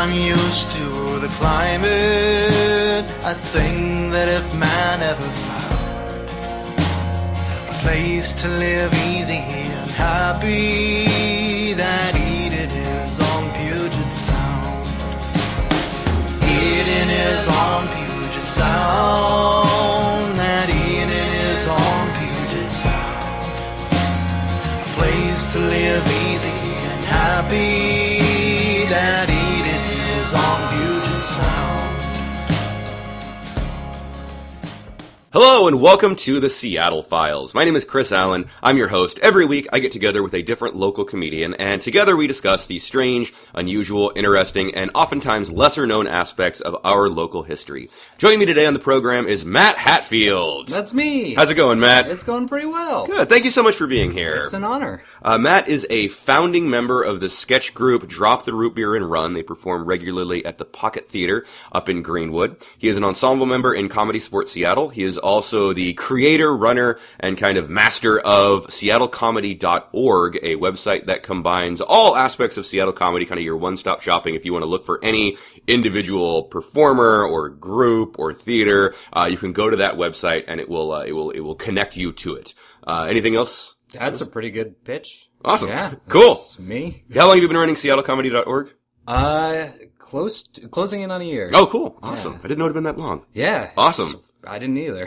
I'm used to the climate. I think that if man ever found a place to live easy and happy, that Eden is on Puget Sound. Eden is on Puget Sound. That Eden is on Puget Sound. A place to live easy and happy. That Eden is on Puget Sound. Hello and welcome to the Seattle Files. My name is Chris Allen. I'm your host. Every week I get together with a different local comedian, and together we discuss the strange, unusual, interesting, and oftentimes lesser-known aspects of our local history. Joining me today on the program is Matt Hatfield. That's me. How's it going, Matt? It's going pretty well. Good. Thank you so much for being here. It's an honor. Matt is a founding member of the sketch group Drop the Root Beer and Run. They perform regularly at the Pocket Theater up in Greenwood. He is an ensemble member in Comedy Sports Seattle. He is also the creator, runner, and kind of master of SeattleComedy.org, a website that combines all aspects of Seattle comedy, kind of your one-stop shopping if you want to look for any individual performer or group or theater. You can go to that website and it will connect you to it. Anything else? That's a pretty good pitch. Awesome. Yeah. Cool. That's me. How long have you been running SeattleComedy.org? Closing in on a year. Oh, cool. Awesome. Yeah. I didn't know it had been that long. Yeah. Awesome. I didn't either.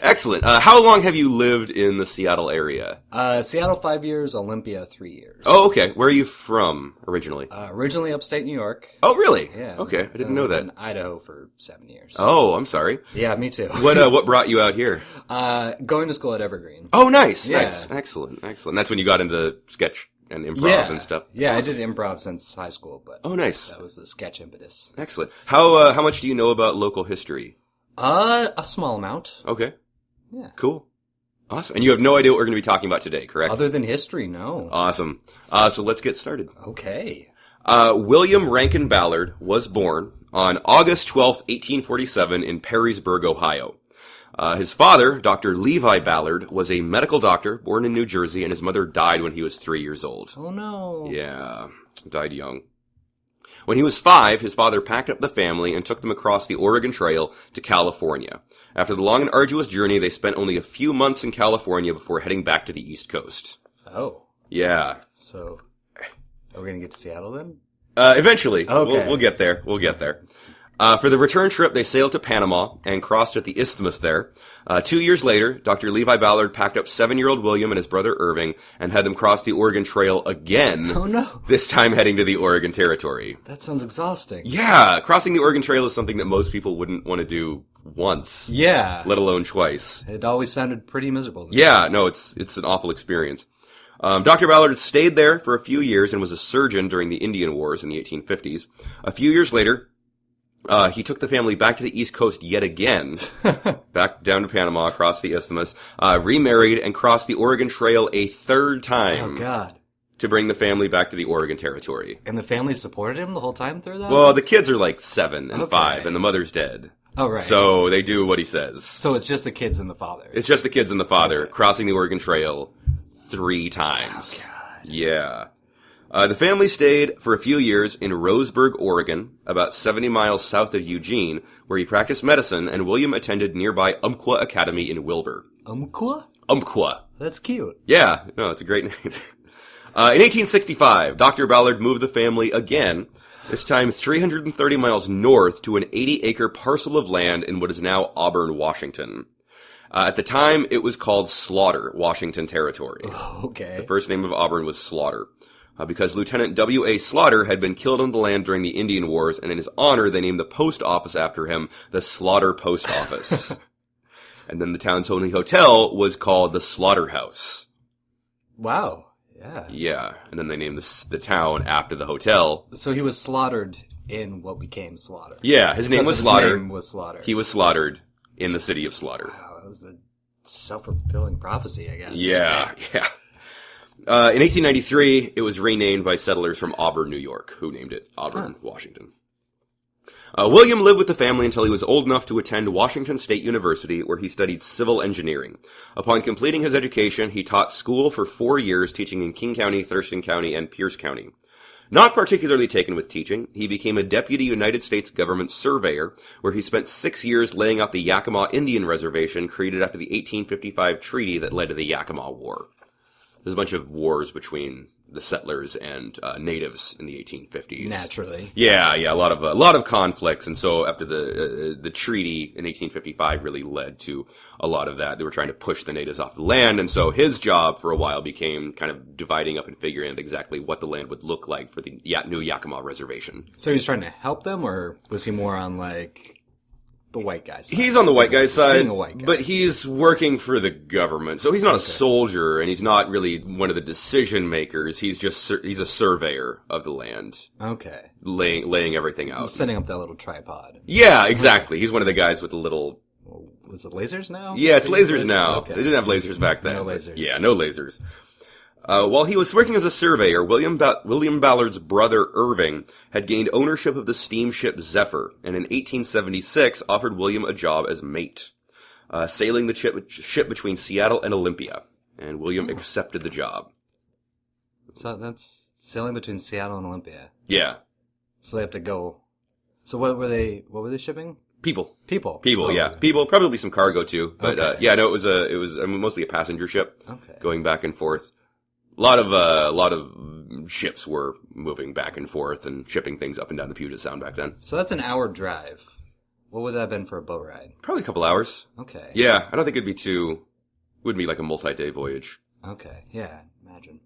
Excellent. How long have you lived in the Seattle area? Seattle 5 years, Olympia 3 years. Oh, okay. Where are you from originally? Originally upstate New York. Oh, really? Yeah. Okay. I didn't know that. In Idaho for 7 years. Oh, I'm sorry. Yeah, me too. What brought you out here? Going to school at Evergreen. Oh, nice. Yeah. Nice. Excellent. That's when you got into sketch and improv and stuff. Yeah, Awesome. I did improv since high school, but Oh, nice. that was the sketch impetus. Excellent. How much do you know about local history? A small amount. Okay. Yeah. Cool. Awesome. And you have no idea what we're going to be talking about today, correct? Other than history, no. Awesome. So let's get started. Okay. William Rankin Ballard was born on August 12th, 1847 in Perrysburg, Ohio. His father, Dr. Levi Ballard, was a medical doctor born in New Jersey, and his mother died when he was 3 years old. Oh, no. Yeah, died young. When he was 5, his father packed up the family and took them across the Oregon Trail to California. After the long and arduous journey, they spent only a few months in California before heading back to the East Coast. Oh. Yeah. So, are we going to get to Seattle then? Eventually. Okay. We'll get there. We'll get there. For the return trip, they sailed to Panama and crossed at the isthmus there. 2 years later, Dr. Levi Ballard packed up 7-year-old William and his brother Irving and had them cross the Oregon Trail again. Oh, no. This time heading to the Oregon Territory. That sounds exhausting. Yeah, crossing the Oregon Trail is something that most people wouldn't want to do once. Yeah. Let alone twice. It always sounded pretty miserable. Yeah, no, it's an awful experience. Dr. Ballard stayed there for a few years and was a surgeon during the Indian Wars in the 1850s. A few years later, he took the family back to the East Coast yet again, back down to Panama, across the isthmus, remarried, and crossed the Oregon Trail a third time. Oh, God. To bring the family back to the Oregon Territory. And the family supported him the whole time through that? Well, the kids are like 7 and Okay. 5, and the mother's dead. Oh, right. So they do what he says. So it's just the kids and the father. It's just the kids and the father crossing the Oregon Trail 3 times. Oh, God. Yeah. The family stayed for a few years in Roseburg, Oregon, about 70 miles south of Eugene, where he practiced medicine, and William attended nearby Umpqua Academy in Wilbur. Umpqua? Umpqua. That's cute. Yeah, no, it's a great name. In 1865, Dr. Ballard moved the family again, this time 330 miles north to an 80-acre parcel of land in what is now Auburn, Washington. At the time, it was called Slaughter, Washington Territory. Okay. The first name of Auburn was Slaughter. Because Lieutenant W.A. Slaughter had been killed on the land during the Indian Wars, and in his honor, they named the post office after him, the Slaughter Post Office. And then the town's only hotel was called the Slaughterhouse. Wow. Yeah. Yeah, and then they named the town after the hotel. So he was slaughtered in what became Slaughter. Yeah, his name was His Slaughter. name was Slaughter. He was slaughtered in the city of Slaughter. Wow, that was a self-fulfilling prophecy, I guess. Yeah, yeah. In 1893, it was renamed by settlers from Auburn, New York, who named it Auburn, Washington. William lived with the family until he was old enough to attend Washington State University, where he studied civil engineering. Upon completing his education, he taught school for 4 years, teaching in King County, Thurston County, and Pierce County. Not particularly taken with teaching, he became a deputy United States government surveyor, where he spent 6 years laying out the Yakima Indian Reservation created after the 1855 treaty that led to the Yakima War. There's a bunch of wars between the settlers and natives in the 1850s. Naturally. Yeah, a lot of conflicts, and so after the treaty in 1855 really led to a lot of that. They were trying to push the natives off the land, and so his job for a while became kind of dividing up and figuring out exactly what the land would look like for the new Yakima Reservation. So he was trying to help them, or was he more on, like, the white guy's side? He's on the white guy's side, Being a white guy. but he's working for the government. So he's not a soldier, and he's not really one of the decision makers. He's a surveyor of the land. Okay. Laying everything out. He's setting up that little tripod. Yeah, exactly. He's one of the guys with the little... Was it lasers now? Yeah, it's lasers now. Okay. They didn't have lasers back then. No lasers. Yeah, no lasers. While he was working as a surveyor, William Ballard's brother Irving had gained ownership of the steamship Zephyr, and in 1876 offered William a job as mate, sailing the ship between Seattle and Olympia. And William accepted the job. So that's sailing between Seattle and Olympia. Yeah. So they have to go. So what were they shipping? People, Oh, yeah. People, probably some cargo too. But, Okay. it was mostly a passenger ship. Okay. Going back and forth. A lot of ships were moving back and forth and shipping things up and down the Puget Sound back then. So that's an hour drive. What would that have been for a boat ride? Probably a couple hours. Okay. Yeah, I don't think wouldn't be like a multi-day voyage. Okay. Yeah, imagine.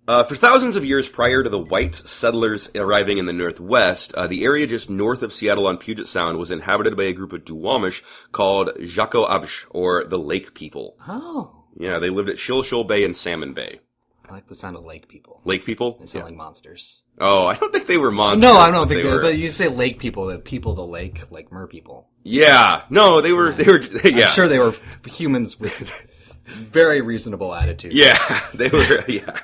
For thousands of years prior to the white settlers arriving in the Northwest, the area just north of Seattle on Puget Sound was inhabited by a group of Duwamish called Jacoabsh, or the Lake People. Oh. Yeah, they lived at Shilshul Bay and Salmon Bay. I like the sound of lake people. Lake People? They sound like monsters. Oh, I don't think they were monsters. No, I don't think they they were. But you say lake people, the people of the lake, like mer people. Yeah, no, they were. Yeah, I'm sure they were humans with very reasonable attitudes. Yeah, they were. Yeah.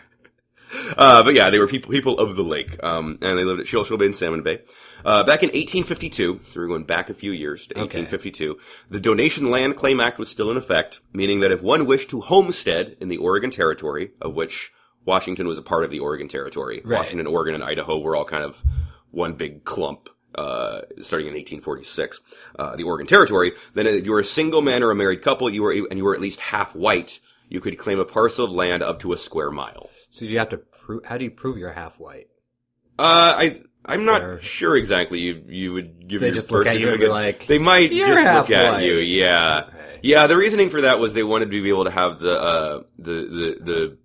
But yeah, they were people of the lake, and they lived at Shilshul Bay and Salmon Bay. Back in 1852, so we're going back a few years to 1852, the Donation Land Claim Act was still in effect, meaning that if one wished to homestead in the Oregon Territory, of which Washington was a part of the Oregon Territory, Right. Washington, Oregon, and Idaho were all kind of one big clump, starting in 1846, the Oregon Territory, then if you were a single man or a married couple, you were at least half white, you could claim a parcel of land up to a square mile. So you have to prove, how do you prove you're half white? I'm not sure exactly. You would give They your just birth look at you and be certificate. like, they might "You're just half look at white." you. Yeah, Okay. yeah. The reasoning for that was they wanted to be able to have the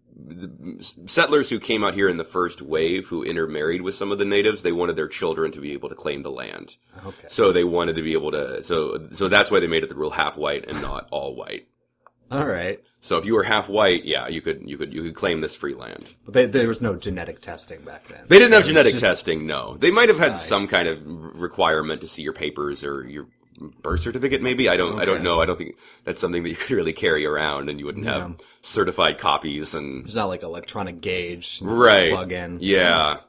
settlers who came out here in the first wave, who intermarried with some of the natives. They wanted their children to be able to claim the land. Okay. So they wanted to be able to. So that's why they made it the rule half white and not all white. All right. So if you were half white, yeah, you could claim this free land. But there was no genetic testing back then. They didn't have It was genetic just- testing, no. They might have had Right. some kind of requirement to see your papers or your birth certificate, maybe. I don't know. I don't think that's something that you could really carry around, and you wouldn't have certified copies and There's not like electronic gauge. right. Plug in. Yeah,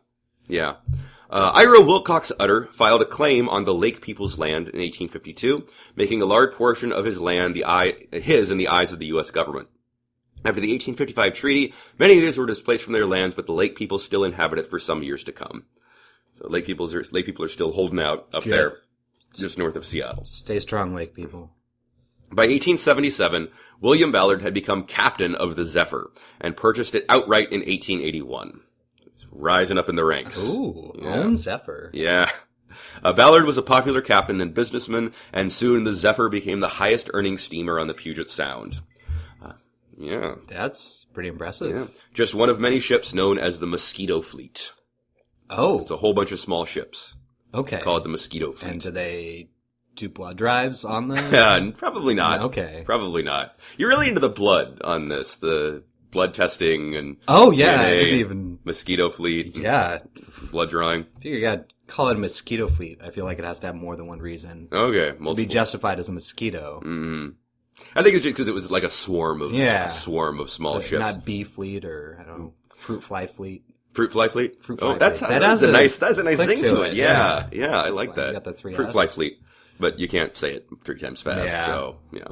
yeah. Ira Wilcox Utter filed a claim on the Lake People's land in 1852, making a large portion of his land his in the eyes of the U.S. government. After the 1855 treaty, many natives were displaced from their lands, but the Lake people still inhabit it for some years to come. So Lake people are still holding out up there, just north of Seattle. Stay strong, lake people. By 1877, William Ballard had become captain of the Zephyr and purchased it outright in 1881. He's rising up in the ranks. Ooh, Yeah. own Zephyr. Yeah. Ballard was a popular captain and businessman, and soon the Zephyr became the highest earning steamer on the Puget Sound. Yeah. That's pretty impressive. Yeah. Just one of many ships known as the Mosquito Fleet. Oh, It's a whole bunch of small ships okay. called the Mosquito Fleet. And do they do blood drives on them? Yeah, probably not. Okay. Probably not. You're really into the blood on this, the blood testing and Oh, yeah. I DNA, didn't even... Mosquito Fleet, Yeah. blood drawing. I figure you gotta call it a mosquito fleet. I feel like it has to have more than one reason. Okay, To be multiple. justified as a mosquito. I think it's just because it was like a swarm of small But ships. Not bee fleet or, I don't know, fruit fly fleet. Fruit fly fleet. Fruit fly that's fleet. that's a nice click thing to to it. it, Yeah, I like Well, you that. got the three Fruit Fs. fly fleet, but you can't say it 3 times fast. Yeah. So yeah.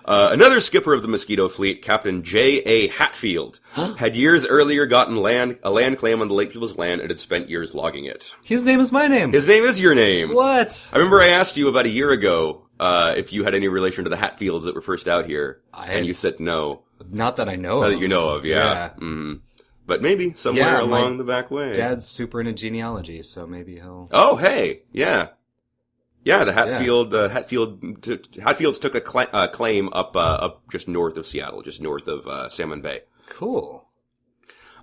Another skipper of the Mosquito Fleet, Captain J.A. Hatfield, had years earlier gotten a land claim on the Lake People's land and had spent years logging it. His name is my name. His name is your name. What? I remember I asked you about a year ago if you had any relation to the Hatfields that were first out here, and you said no. Not that I know Not of. that you know of, yeah. Mm-hmm. But maybe somewhere along the back way. Dad's super into genealogy, so maybe he'll... Oh, hey, yeah. Yeah, the Hatfields took a claim up just north of Seattle, just north of Salmon Bay. Cool.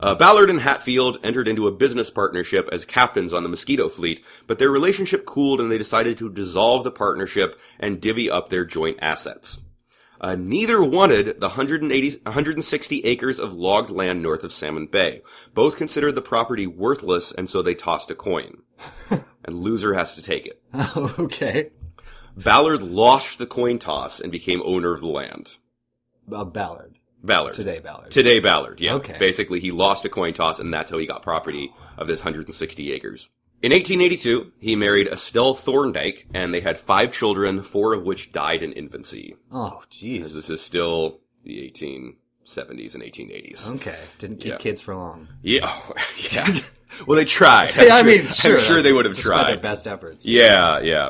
Ballard and Hatfield entered into a business partnership as captains on the Mosquito Fleet, but their relationship cooled and they decided to dissolve the partnership and divvy up their joint assets. Neither wanted the 160 acres of logged land north of Salmon Bay. Both considered the property worthless, and so they tossed a coin. And loser has to take it. Okay. Ballard lost the coin toss and became owner of the land. Ballard. Today Ballard, yeah. Okay. Basically, he lost a coin toss, and that's how he got property of this 160 acres. In 1882, he married Estelle Thorndike, and they had 5 children, 4 of which died in infancy. Oh, jeez. This is still the 1870s and 1880s. Okay. Didn't keep kids for long. Yeah. Yeah. Well, they tried. I'm sure they would have tried. Their best efforts. Yeah.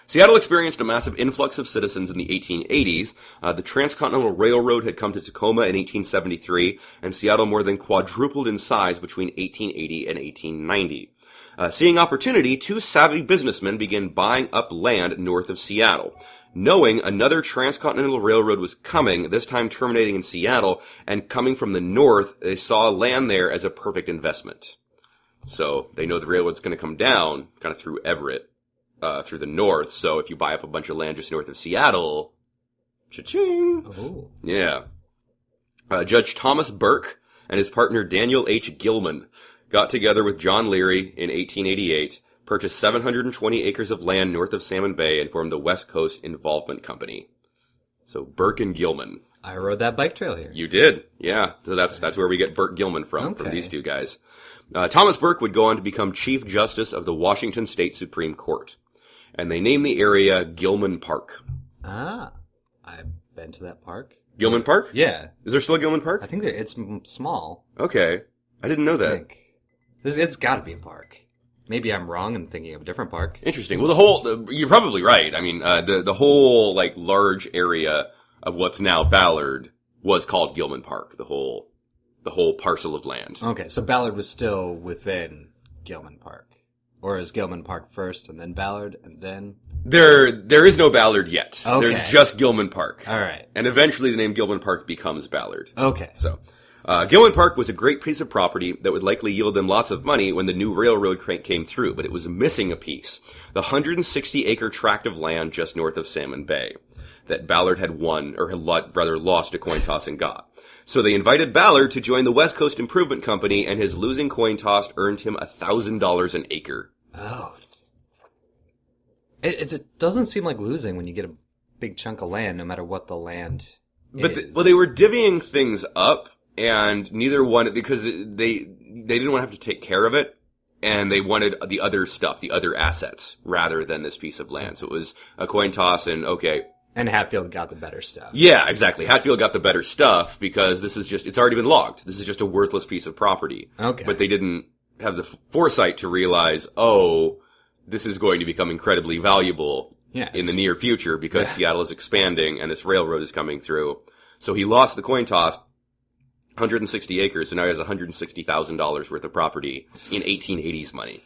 Seattle experienced a massive influx of citizens in the 1880s. The Transcontinental Railroad had come to Tacoma in 1873, and Seattle more than quadrupled in size between 1880 and 1890. Seeing opportunity, 2 savvy businessmen began buying up land north of Seattle. Knowing another transcontinental railroad was coming, this time terminating in Seattle, and coming from the north, they saw land there as a perfect investment. So they know the railroad's going to come down, kind of through Everett, through the north. So if you buy up a bunch of land just north of Seattle, cha-ching! Oh. Yeah. Judge Thomas Burke and his partner Daniel H. Gilman got together with John Leary in 1888, purchased 720 acres of land north of Salmon Bay, and formed the West Coast Involvement Company. So Burke and Gilman. I rode that bike trail here. You did, yeah. So that's where we get Burke Gilman from these two guys. Thomas Burke would go on to become Chief Justice of the Washington State Supreme Court. And they named the area Gilman Park. Ah, I've been to that park. Gilman Park? Yeah. Is there still a Gilman Park? I think it's small. Okay. I didn't know that. It's got to be a park. Maybe I'm wrong and thinking of a different park. Interesting. Well, you're probably right. I mean, the whole, large area of what's now Ballard was called Gilman Park. The whole parcel of land. Okay, so Ballard was still within Gilman Park. Or is Gilman Park first and then Ballard and then... There is no Ballard yet. Okay. There's just Gilman Park. All right. And eventually the name Gilman Park becomes Ballard. Okay. So, Gilman Park was a great piece of property that would likely yield them lots of money when the new railroad came through, but it was missing a piece. The 160-acre tract of land just north of Salmon Bay that Ballard had won, or had rather lost a coin toss and got. So they invited Ballard to join the West Coast Improvement Company, and his losing coin toss earned him $1,000 an acre. Oh. It doesn't seem like losing when you get a big chunk of land, no matter what the land is. They were divvying things up, and neither one, because they didn't want to have to take care of it, and they wanted the other stuff, the other assets, rather than this piece of land. So it was a coin toss, and okay. And Hatfield got the better stuff. Yeah, exactly. Hatfield got the better stuff because it's already been logged. This is just a worthless piece of property. Okay. But they didn't have the foresight to realize, this is going to become incredibly valuable in the near future because Seattle is expanding and this railroad is coming through. So he lost the coin toss, 160 acres, and now he has $160,000 worth of property in 1880s money.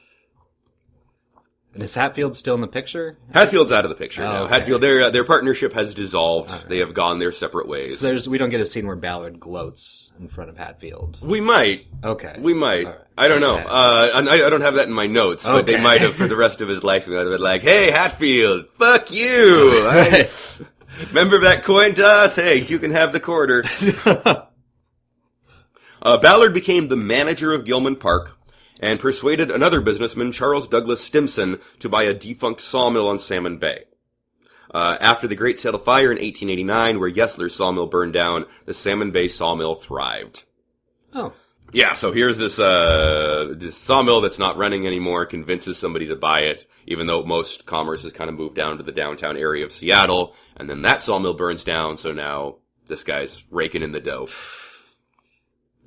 And is Hatfield still in the picture? Hatfield's out of the picture now. Okay. Hatfield, their partnership has dissolved. Right. They have gone their separate ways. So we don't get a scene where Ballard gloats in front of Hatfield. We might. Okay. We might. Right. I don't know. I don't have that in my notes, but they might have for the rest of his life. They would have been like, "Hey, Hatfield, fuck you! Remember that coin toss? Hey, you can have the quarter." Ballard became the manager of Gilman Park and persuaded another businessman, Charles Douglas Stimson, to buy a defunct sawmill on Salmon Bay. After the Great Seattle Fire in 1889, where Yesler's sawmill burned down, the Salmon Bay sawmill thrived. Oh. Yeah, so here's this sawmill that's not running anymore, convinces somebody to buy it, even though most commerce has kind of moved down to the downtown area of Seattle, and then that sawmill burns down, so now this guy's raking in the dough.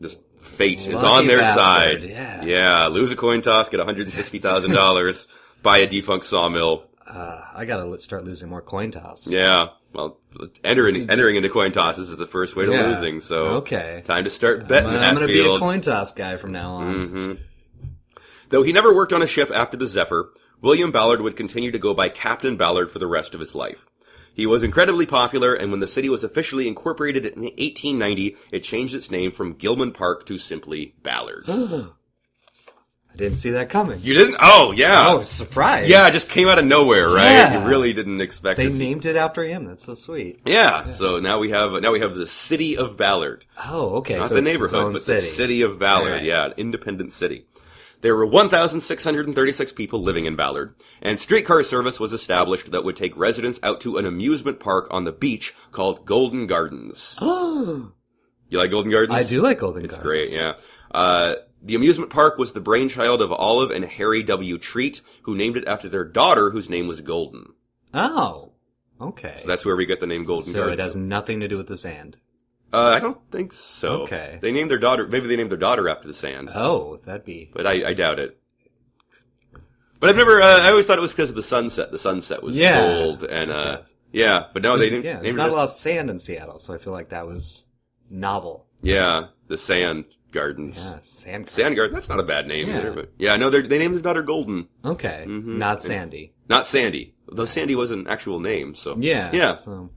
This fate is on their side. Yeah, lose a coin toss, get $160,000, buy a defunct sawmill. I gotta start losing more coin toss. Yeah, well, entering into coin tosses is the first way to losing, so okay. Time to start betting, Hatfield. I'm gonna be a coin toss guy from now on. Mm-hmm. Though he never worked on a ship after the Zephyr, William Ballard would continue to go by Captain Ballard for the rest of his life. He was incredibly popular, and when the city was officially incorporated in 1890, it changed its name from Gilman Park to simply Ballard. I didn't see that coming. You didn't? Oh, yeah. Oh, surprise. Yeah, it just came out of nowhere, right? Yeah. You really didn't expect They to see. named it after him. That's so sweet. Yeah, so now we have the city of Ballard. Oh, okay. Not So the it's neighborhood, its own but city. the city of Ballard. Right. Yeah, an independent city. There were 1,636 people living in Ballard, and streetcar service was established that would take residents out to an amusement park on the beach called Golden Gardens. Oh, You like Golden Gardens? I do like Golden It's Gardens. great, yeah. The amusement park was the brainchild of Olive and Harry W. Treat, who named it after their daughter, whose name was Golden. Oh, okay. So that's where we get the name Golden So Gardens. it has nothing to do with the sand. I don't think so. Okay. They named their daughter, maybe they named their daughter after the sand. Oh, that'd be... But I doubt it. But I've never, I always thought it was because of the sunset. The sunset was gold, and, yeah, but no, they didn't. Yeah, there's not a lot of sand in Seattle, so I feel like that was novel. Yeah, the sand gardens. Yeah, sand gardens. Sand garden, that's not a bad name Yeah. either, but yeah, no, they named their daughter Golden. Okay, not Sandy. Not Sandy. Though Sandy was an actual name, so. Yeah. Yeah. So,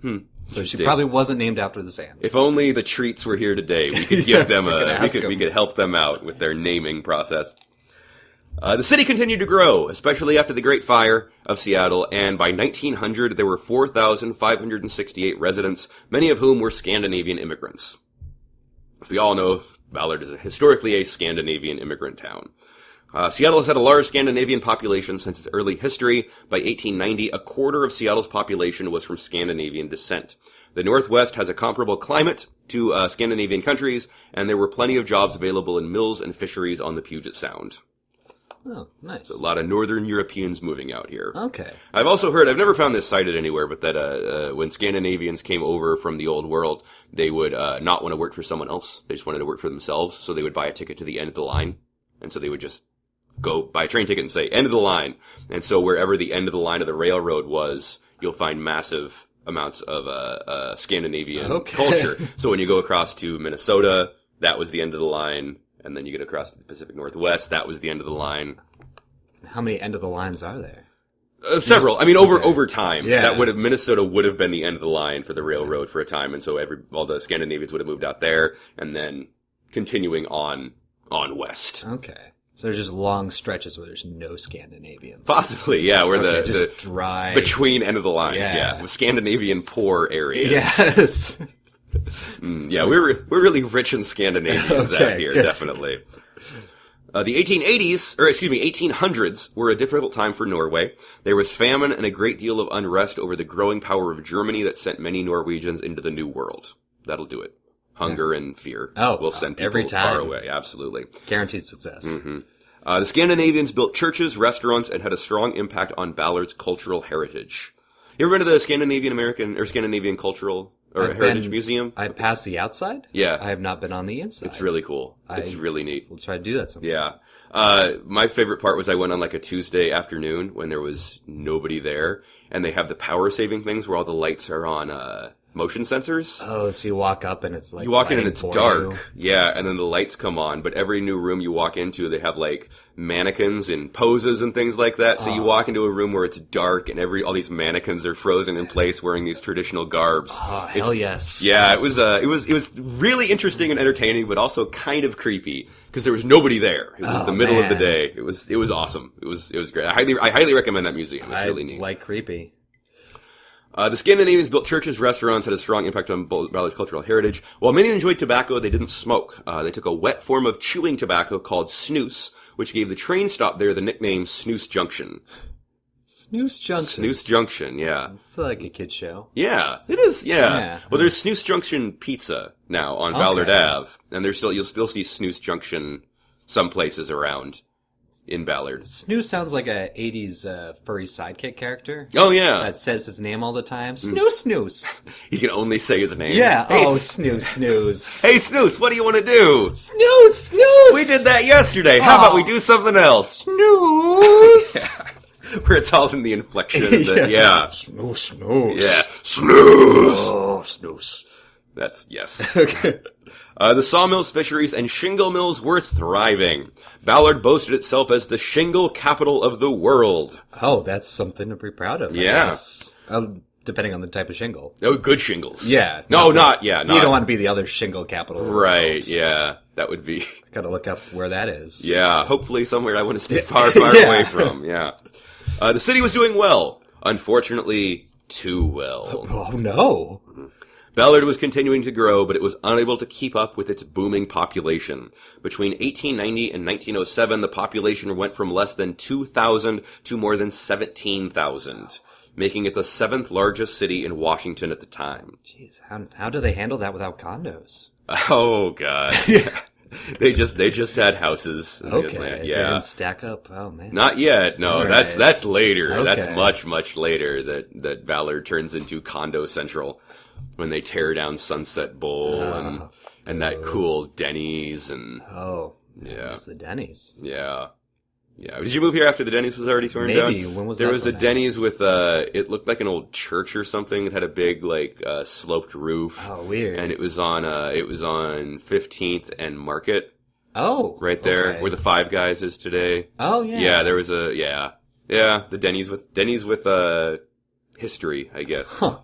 So she probably wasn't named after the sand. If only the Treats were here today, we could give them we them. could help them out with their naming process. The city continued to grow, especially after the Great Fire of Seattle, and by 1900 there were 4,568 residents, many of whom were Scandinavian immigrants. As we all know, Ballard is historically a Scandinavian immigrant town. Seattle has had a large Scandinavian population since its early history. By 1890, a quarter of Seattle's population was from Scandinavian descent. The Northwest has a comparable climate to Scandinavian countries, and there were plenty of jobs available in mills and fisheries on the Puget Sound. Oh, nice. A lot of Northern Europeans moving out here. Okay. I've also heard, I've never found this cited anywhere, but that when Scandinavians came over from the Old World, they would not want to work for someone else. They just wanted to work for themselves, so they would buy a ticket to the end of the line. And so they would just go buy a train ticket and say, end of the line. And so wherever the end of the line of the railroad was, you'll find massive amounts of Scandinavian culture. So when you go across to Minnesota, that was the end of the line. And then you get across to the Pacific Northwest, that was the end of the line. How many end of the lines are there? Several. I mean, over time. Yeah. Minnesota would have been the end of the line for the railroad for a time. And so all the Scandinavians would have moved out there and then continuing on west. Okay. So there's just long stretches where there's no Scandinavians. Possibly, yeah, where just dry. between end of the lines, Yeah. with Scandinavian poor areas. Yes. Yeah, we're really rich in Scandinavians out here, good. definitely. The 1800s were a difficult time for Norway. There was famine and a great deal of unrest over the growing power of Germany that sent many Norwegians into the New World. That'll do it. Hunger and fear will send people every time. far away, absolutely. Guaranteed success. The Scandinavians built churches, restaurants, and had a strong impact on Ballard's cultural heritage. You ever been to the Scandinavian Cultural or Heritage Museum? I passed the outside? Yeah. I have not been on the inside. It's really cool. It's really neat. We'll try to do that sometime. Yeah. My favorite part was I went on like a Tuesday afternoon when there was nobody there, and they have the power saving things where all the lights are on motion sensors. Oh, so you walk up and it's like You walk in and lighting it's for dark. you. Yeah, and then the lights come on, but every new room you walk into, they have like mannequins and poses and things like that. So you walk into a room where it's dark and all these mannequins are frozen in place wearing these traditional garbs. Oh, hell yes. Yeah, it was really interesting and entertaining, but also kind of creepy because there was nobody there. It was the middle of the day. It was awesome. It was great. I highly recommend that museum. It's really neat. Like creepy. The Scandinavians built churches, restaurants, had a strong impact on Ballard's cultural heritage. While many enjoyed tobacco, they didn't smoke. They took a wet form of chewing tobacco called snus, which gave the train stop there the nickname Snus Junction. Snooze Junction. Snooze Junction, yeah. It's like a kid show. Yeah, it is, yeah. Yeah. Well, there's Snooze Junction Pizza now on Ballard Ave, and you'll still see Snooze Junction some places around in Ballard. Snooze sounds like a 80s furry sidekick character. Oh, yeah. That says his name all the time. Snooze, Snooze. He can only say his name. Yeah. Hey, Oh, Snooze, Snooze. hey, Snooze, what do you want to do? Snooze, Snooze. We did that yesterday. How about we do something else? Snooze. Where it's all in the inflection. Yeah. Snooze, Snooze. Yeah. Snooze. Oh, Snooze. That's, yes. Okay. The sawmills, fisheries, and shingle mills were thriving. Ballard boasted itself as the shingle capital of the world. Oh, that's something to be proud of. I guess. Depending on the type of shingle. Oh, good shingles. Yeah. No, not. You don't want to be the other shingle capital. Right, yeah. That would be... Gotta look up where that is. Yeah, hopefully somewhere I want to stay far, far away from, yeah. The city was doing well. Unfortunately, too well. Oh, no. Ballard was continuing to grow, but it was unable to keep up with its booming population. Between 1890 and 1907, the population went from less than 2,000 to more than 17,000, making it the 7th largest city in Washington at the time. Jeez, how do they handle that without condos? Oh, God. Yeah. They just had houses. Okay. Yeah. They didn't stack up. Oh, man. Not yet. No, Right. that's later. Okay. That's much, much later that Ballard turns into Condo Central when they tear down Sunset Bowl and that cool Denny's and Yeah. It's the Denny's. Yeah. Yeah. Did you move here after the Denny's was already torn down? Maybe. When was there that? There was a Denny's with it looked like an old church or something. It had a big sloped roof. Oh, weird. And it was on 15th and Market. Oh. Right there okay. where the Five Guys is today. Oh, yeah. Yeah, there was the Denny's with history, I guess. Huh.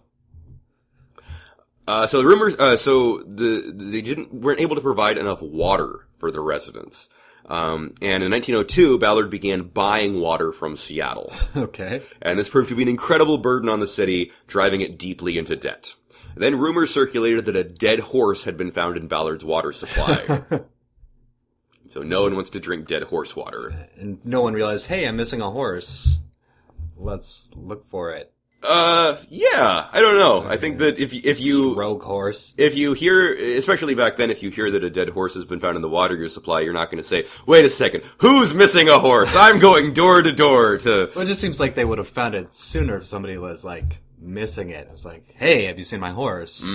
So the rumors, they weren't able to provide enough water for the residents. And in 1902, Ballard began buying water from Seattle. Okay. And this proved to be an incredible burden on the city, driving it deeply into debt. Then rumors circulated that a dead horse had been found in Ballard's water supply. So no one wants to drink dead horse water. And no one realized, hey, I'm missing a horse. Let's look for it. Yeah, I don't know. I think that if you rogue horse, if you hear, especially back then, if you hear that a dead horse has been found in the water supply, you're not going to say, "Wait a second, who's missing a horse? I'm going door to door to." Well, it just seems like they would have found it sooner if somebody was missing it. It was like, "Hey, have you seen my horse?"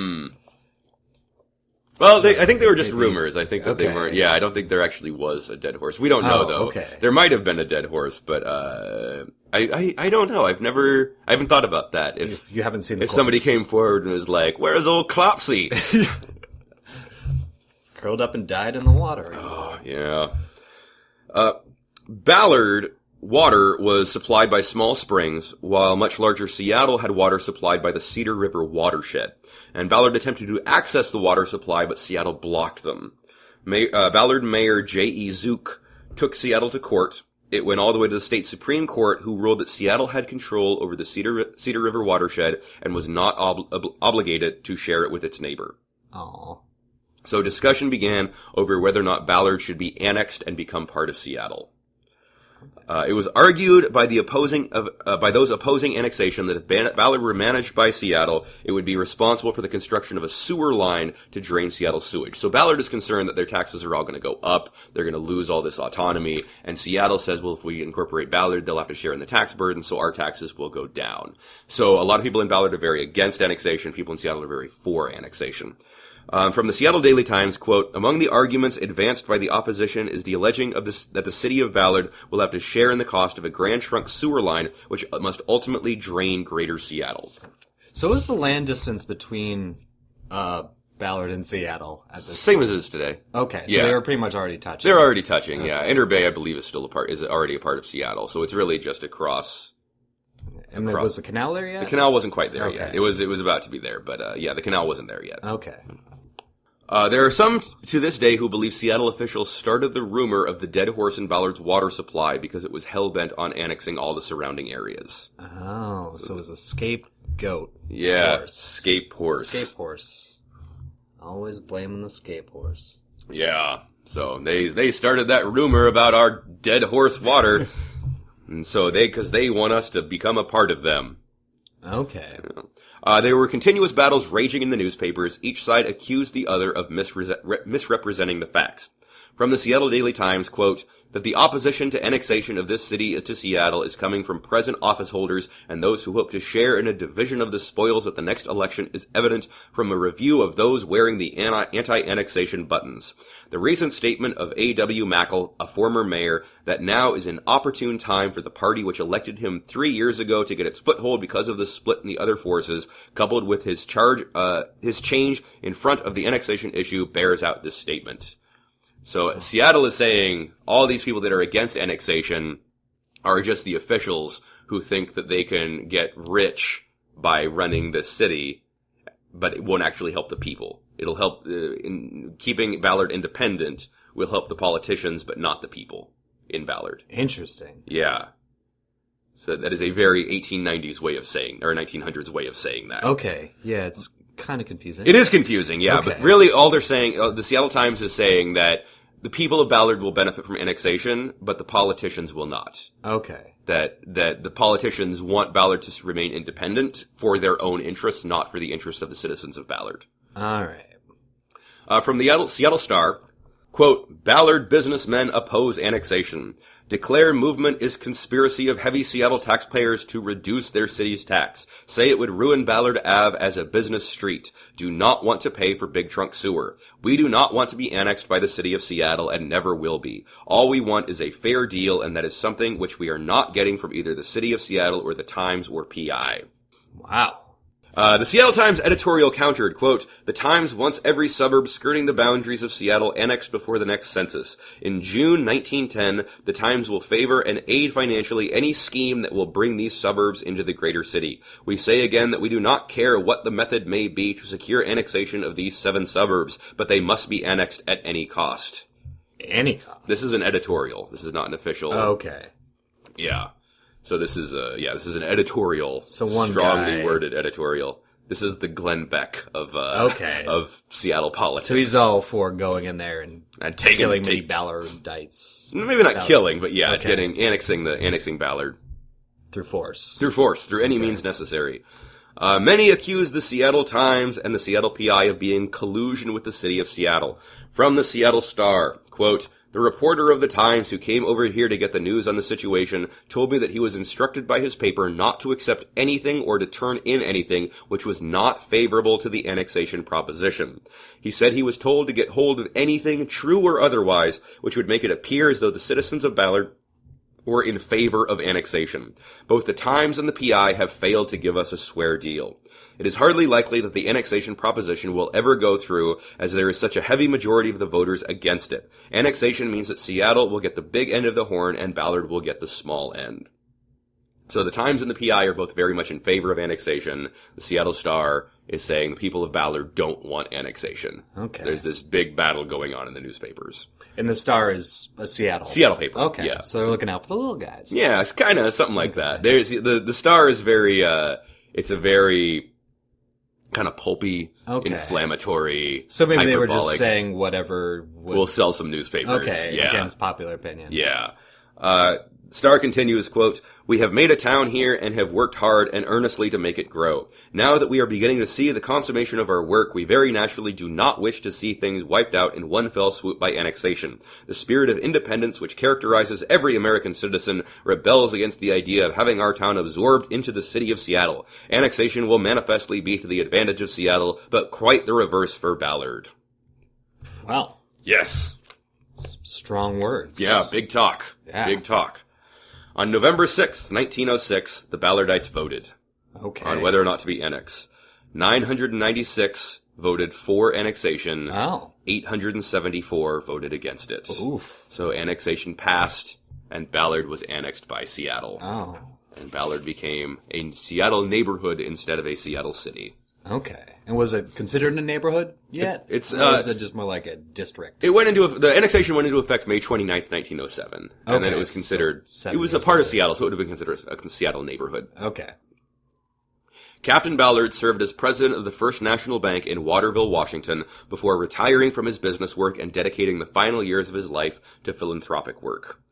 Well, I think they were just rumors. I think that they weren't. Yeah, I don't think there actually was a dead horse. We don't know though. Okay. There might have been a dead horse, but I don't know. I haven't thought about that. If you haven't seen, if somebody came forward and was like, "Where's old Clopsy?" Curled up and died in the water. Oh yeah. Ballard water was supplied by small springs, while much larger Seattle had water supplied by the Cedar River watershed. And Ballard attempted to access the water supply, but Seattle blocked them. Ballard Mayor J.E. Zook took Seattle to court. It went all the way to the state Supreme Court, who ruled that Seattle had control over the Cedar River watershed and was not obligated to share it with its neighbor. Aww. So discussion began over whether or not Ballard should be annexed and become part of Seattle. It was argued by those opposing annexation that if Ballard were managed by Seattle, it would be responsible for the construction of a sewer line to drain Seattle's sewage. So Ballard is concerned that their taxes are all going to go up, they're going to lose all this autonomy, and Seattle says, well, if we incorporate Ballard, they'll have to share in the tax burden, so our taxes will go down. So a lot of people in Ballard are very against annexation, people in Seattle are very for annexation. From the Seattle Daily Times, quote, among the arguments advanced by the opposition is the alleging of that the city of Ballard will have to share in the cost of a Grand Trunk sewer line, which must ultimately drain Greater Seattle. So is the land distance between Ballard and Seattle at this Same point? as it is today. Okay, so Yeah. they were pretty much already touching. They're already touching, yeah. Inter Bay, I believe, is already a part of Seattle, so it's really just across. And there was the canal there yet? The canal wasn't quite there Okay. yet. It was about to be there, but yeah, the canal wasn't there yet. Okay. There are some to this day who believe Seattle officials started the rumor of the dead horse in Ballard's water supply because it was hell-bent on annexing all the surrounding areas. Oh, so it was a scapegoat. Yeah, Horse. scape horse. Scape horse. Always blaming the scape horse. Yeah, so they started that rumor about our dead horse water. And so because they want us to become a part of them. Okay. There were continuous battles raging in the newspapers. Each side accused the other of misrepresenting the facts. From the Seattle Daily Times, quote, that the opposition to annexation of this city to Seattle is coming from present office holders and those who hope to share in a division of the spoils at the next election is evident from a review of those wearing the anti-annexation buttons. The recent statement of A.W. Mackle, a former mayor, that now is an opportune time for the party which elected him 3 years ago to get its foothold because of the split in the other forces, coupled with his change in front of the annexation issue, bears out this statement. So Seattle is saying all these people that are against annexation are just the officials who think that they can get rich by running this city, but it won't actually help the people. It'll help in keeping Ballard independent will help the politicians, but not the people in Ballard. Interesting. Yeah. So that is a very 1890s way of saying, or 1900s way of saying that. Okay. Yeah, it's kind of confusing. It is confusing, yeah. Okay. But really all they're saying, the Seattle Times is saying that the people of Ballard will benefit from annexation, but the politicians will not. Okay. That the politicians want Ballard to remain independent for their own interests, not for the interests of the citizens of Ballard. All right. From the Seattle Star, quote, Ballard businessmen oppose annexation. Declare movement is conspiracy of heavy Seattle taxpayers to reduce their city's tax. Say it would ruin Ballard Ave as a business street. Do not want to pay for Big Trunk Sewer. We do not want to be annexed by the city of Seattle and never will be. All we want is a fair deal, and that is something which we are not getting from either the city of Seattle or the Times or PI. Wow. The Seattle Times editorial countered, quote, the Times wants every suburb skirting the boundaries of Seattle annexed before the next census. In June 1910, the Times will favor and aid financially any scheme that will bring these suburbs into the greater city. We say again that we do not care what the method may be to secure annexation of these 7 suburbs, but they must be annexed at any cost. Any cost? This is an editorial. This is not an official. Okay. Yeah. So this is an editorial, so one strongly guy, worded editorial. This is the Glenn Beck of Seattle politics. So he's all for going in there and killing many Ballardites. Maybe not killing, but yeah, annexing Ballard through force, through any means necessary. Many accuse the Seattle Times and the Seattle PI of being in collusion with the city of Seattle. From the Seattle Star, quote, the reporter of the Times who came over here to get the news on the situation told me that he was instructed by his paper not to accept anything or to turn in anything which was not favorable to the annexation proposition. He said he was told to get hold of anything, true or otherwise, which would make it appear as though the citizens of Ballard were in favor of annexation. Both the Times and the PI have failed to give us a square deal. It is hardly likely that the annexation proposition will ever go through, as there is such a heavy majority of the voters against it. Annexation means that Seattle will get the big end of the horn and Ballard will get the small end. So the Times and the PI are both very much in favor of annexation. The Seattle Star is saying the people of Ballard don't want annexation. Okay. There's this big battle going on in the newspapers. And the Star is a Seattle paper. Okay. Yeah. So they're looking out for the little guys. Yeah, it's kind of something like that. There's the Star is very it's a very kind of pulpy, inflammatory, so maybe hyperbolic. they were just saying whatever We'll sell some newspapers. Okay, yeah. Against popular opinion. Yeah. Star continues, quote, we have made a town here and have worked hard and earnestly to make it grow. Now that we are beginning to see the consummation of our work, we very naturally do not wish to see things wiped out in one fell swoop by annexation. The spirit of independence which characterizes every American citizen rebels against the idea of having our town absorbed into the city of Seattle. Annexation will manifestly be to the advantage of Seattle, but quite the reverse for Ballard. Well. Yes. Strong words. Yeah, big talk. Yeah. Big talk. On November 6th, 1906, the Ballardites voted on whether or not to be annexed. 996 voted for annexation. Oh. 874 voted against it. Oof. So annexation passed, and Ballard was annexed by Seattle. Oh. And Ballard became a Seattle neighborhood instead of a Seattle city. Okay. And was it considered a neighborhood yet? Or is it just more like a district? The annexation went into effect May 29th, 1907. And then it was considered, so it was a part of Seattle, so it would have been considered a Seattle neighborhood. Okay. Captain Ballard served as president of the First National Bank in Waterville, Washington, before retiring from his business work and dedicating the final years of his life to philanthropic work.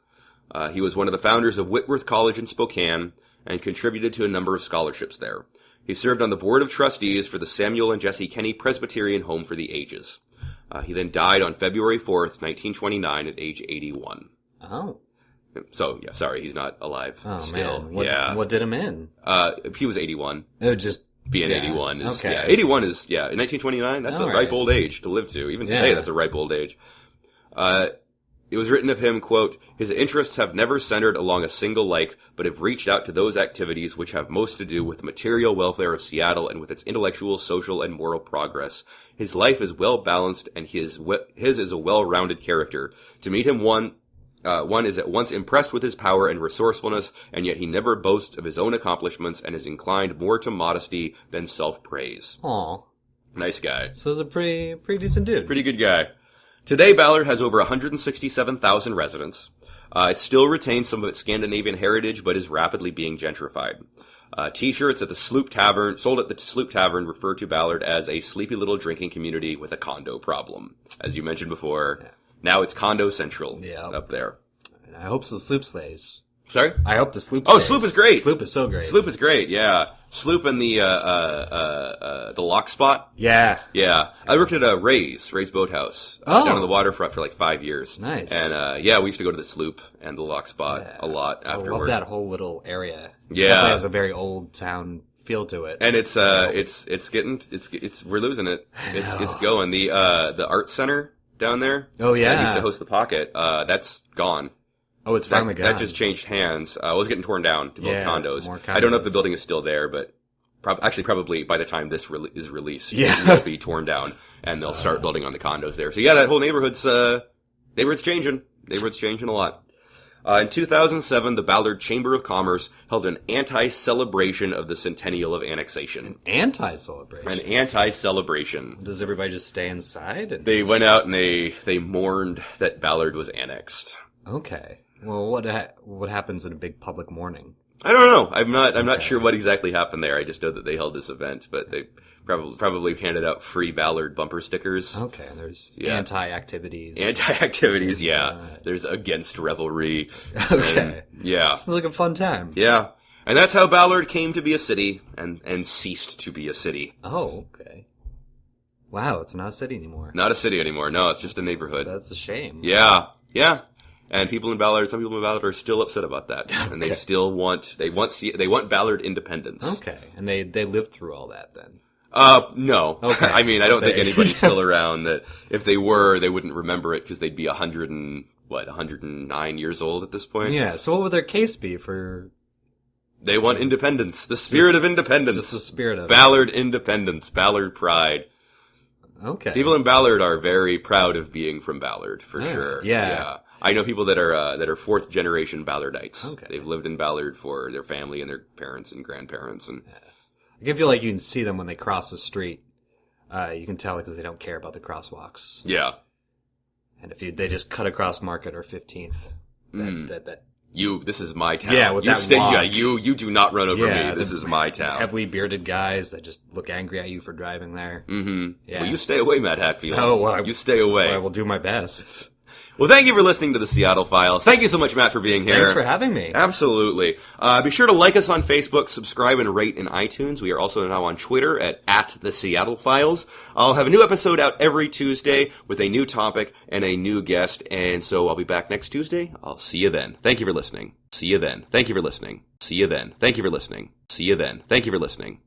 He was one of the founders of Whitworth College in Spokane and contributed to a number of scholarships there. He served on the board of trustees for the Samuel and Jessie Kenny Presbyterian Home for the Ages. He then died on February 4th, 1929 at age 81. Oh. So, yeah, sorry, he's not alive still. Man. What did him in? He was 81. Oh, just... Being 81 is, okay. 81 is, in 1929, that's a ripe old age to live to. Even today, that's a ripe old age. It was written of him, quote, his interests have never centered along a single like, but have reached out to those activities which have most to do with the material welfare of Seattle and with its intellectual, social, and moral progress. His life is well balanced, and his is a well-rounded character. To meet him, one is at once impressed with his power and resourcefulness, and yet he never boasts of his own accomplishments and is inclined more to modesty than self-praise. Aw. Nice guy. So he's a pretty decent dude. Pretty good guy. Today, Ballard has over 167,000 residents. It still retains some of its Scandinavian heritage, but is rapidly being gentrified. T-shirts at the Sloop Tavern, sold at the Sloop Tavern, refer to Ballard as a sleepy little drinking community with a condo problem. As you mentioned before, now it's condo central up there. I hope the Sloop stays. Sorry? I hope the Sloop stays. Oh, Sloop is great. Sloop is so great. Sloop is great, yeah. Sloop and the lock spot. Yeah. Yeah. I worked at Ray's Boathouse down on the waterfront for like 5 years. Nice. And we used to go to the Sloop and the lock spot a lot afterward. I love that whole little area. Yeah. It definitely has a very old town feel to it. And it's we're losing it. It's going. The art center down there. Oh yeah. That used to host the Pocket. That's gone. Oh, it's finally gone. That just changed hands. It was getting torn down to build condos. More condos. I don't know if the building is still there, but probably by the time this is released, it'll be torn down, and they'll start building on the condos there. So yeah, that whole neighborhood's changing. Neighborhood's changing a lot. In 2007, the Ballard Chamber of Commerce held an anti-celebration of the centennial of annexation. An anti-celebration? An anti-celebration. Does everybody just stay inside? They went out and they mourned that Ballard was annexed. Okay. Well, what happens in a big public mourning? I don't know. I'm not sure what exactly happened there. I just know that they held this event, but they probably handed out free Ballard bumper stickers. Okay, and there's anti-activities. Anti-activities, yeah. There's against revelry. Okay. Yeah. Sounds like a fun time. Yeah. And that's how Ballard came to be a city and ceased to be a city. Oh, okay. Wow, it's not a city anymore. Not a city anymore. No, it's just a neighborhood. That's a shame. Yeah. Yeah. And some people in Ballard are still upset about that, and they still want Ballard independence. Okay, and they lived through all that then. No. Okay. I mean, I don't think anybody's still around that. If they were, they wouldn't remember it because they'd be 109 years old at this point. Yeah. So what would their case be for? They want independence, the spirit of independence, just the spirit of Ballard independence, Ballard pride. Okay. People in Ballard are very proud of being from Ballard, for sure. Yeah. I know people that are fourth generation Ballardites. Okay. They've lived in Ballard for their family and their parents and grandparents. And I can feel like you can see them when they cross the street. You can tell because they don't care about the crosswalks. Yeah. And if they just cut across Market or 15th, this is my town. Yeah, with you that walk. Yeah, you do not run over me. This is my town. Heavily bearded guys that just look angry at you for driving there. Mm-hmm. Yeah. Well, you stay away, Matt Hatfield. Oh, well, you stay away. I will do my best. Well, thank you for listening to the Seattle Files. Thank you so much, Matt, for being here. Thanks for having me. Absolutely. Be sure to like us on Facebook, subscribe, and rate in iTunes. We are also now on Twitter at the Seattle Files. I'll have a new episode out every Tuesday with a new topic and a new guest, and so I'll be back next Tuesday. I'll see you then. Thank you for listening. See you then. Thank you for listening. See you then. Thank you for listening. See you then. Thank you for listening.